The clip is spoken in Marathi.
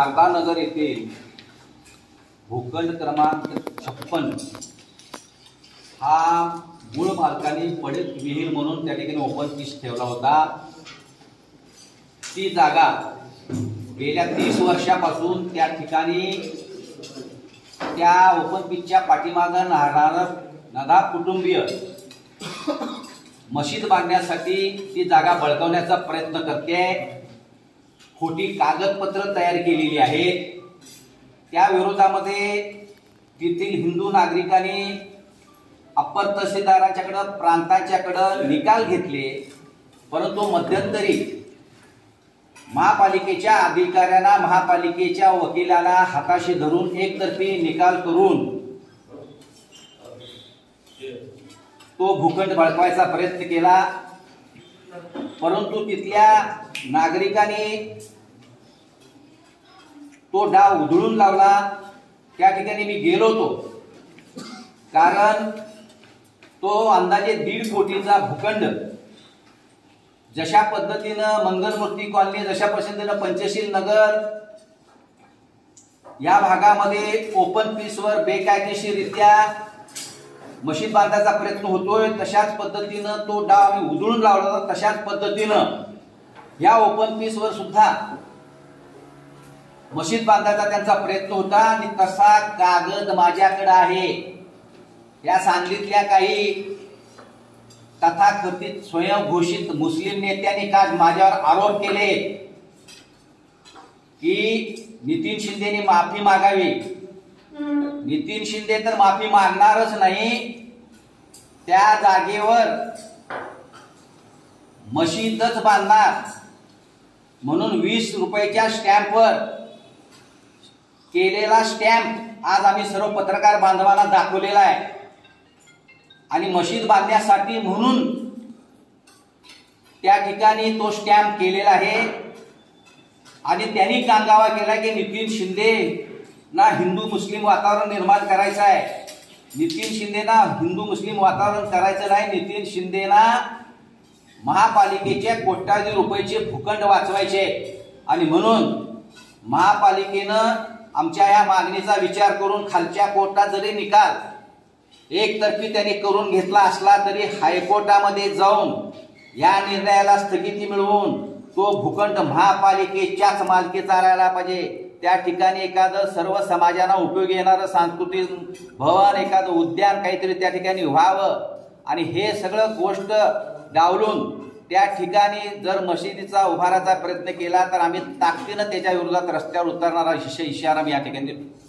शारदानगर येथील भूखंड क्रमांक 56 हा मूळ मालकाने पडीत विहीर म्हणून त्या ठिकाणी ओपन पीस ठेवला होता। ती जागा गेल्या 30 वर्षापासून त्या ठिकाणी त्या ओपन पीसच्या पाठीमागे नदा कुटुंबीय मशीद बांधण्यासाठी ती जागा बळकावण्याचा प्रयत्न करते। खोटी कागदपत्र तयार केलेली आहेत। त्या विरोधामध्ये तेथील हिंदू नागरिकांनी अप्पर तहसीलदारांच्याकडे प्रांताच्याकडे निकाल घेतले, परंतु मध्यंतरी महापालिकेच्या अधिकाऱ्यांना महापालिकेच्या वकिलाला हाताशी धरून एकतर्फी निकाल करून तो भूखंड बळकावायचा प्रयत्न केला, परंतु तिथल्या नागरिकांनी तो डाव उधळून लावला। त्या ठिकाणी मी गेलो होतो, कारण तो अंदाजे 1.5 कोटीचा भूखंड जशा पद्धतीनं मंगलमूर्ती कॉलनी, जशा पद्धतीनं पंचशील नगर या भागामध्ये ओपन पीसवर बेकायदेशीररित्या मशीद बांधण्याचा प्रयत्न होतोय, तशाच पद्धतीनं तो डाव आम्ही उधळून लावला होता। तशाच पद्धतीनं या ओपन पीसवर सुद्धा मशीद बांधण्याचा त्यांचा प्रयत्न होता आणि तसा कागद माझ्याकडे आहे। या सांगलीतल्या काही तथाकथित स्वयंघोषित मुस्लिम नेत्यांनी काल माझ्यावर आरोप केले की नितीन शिंदेनी माफी मागावी। नितीन शिंदे तर माफी मागणारच नाही, त्या जागेवर मशीदच बांधणार म्हणून 20 रुपयाच्या स्टॅम्पवर केलेला स्टॅम्प आज आम्ही सर्व पत्रकार बांधवांना दाखवलेला आहे। आणि मशीद बांधण्यासाठी म्हणून त्या ठिकाणी तो स्टॅम्प केलेला आहे। आणि त्यांनी कांगावा केला की नितीन शिंदे ना हिंदू मुस्लिम वातावरण निर्माण करायचं आहे। नितीन शिंदेना हिंदू मुस्लिम वातावरण करायचं नाही, नितीन शिंदेना महापालिकेचे कोट्यावधी रुपयाचे भूखंड वाचवायचे। आणि म्हणून महापालिकेनं आमच्या या मागणीचा विचार करून खालच्या कोर्टात जरी निकाल एकतर्फी त्यांनी करून घेतला असला तरी हायकोर्टामध्ये जाऊन या निर्णयाला स्थगिती मिळवून तो भूखंड महापालिकेच्याच मालकीचा राहायला पाहिजे। त्या ठिकाणी एखादं सर्व समाजाला उपयोगी येणारं सांस्कृतिक भवन, एखादं उद्यान काहीतरी त्या ठिकाणी व्हावं। आणि हे सगळं गोष्ट डावलून त्या ठिकाणी जर मशिदीचा उभाराचा प्रयत्न केला तर आम्ही ताकदीनं त्याच्या विरोधात रस्त्यावर उतरणारा इशारा मी या ठिकाणी देतो।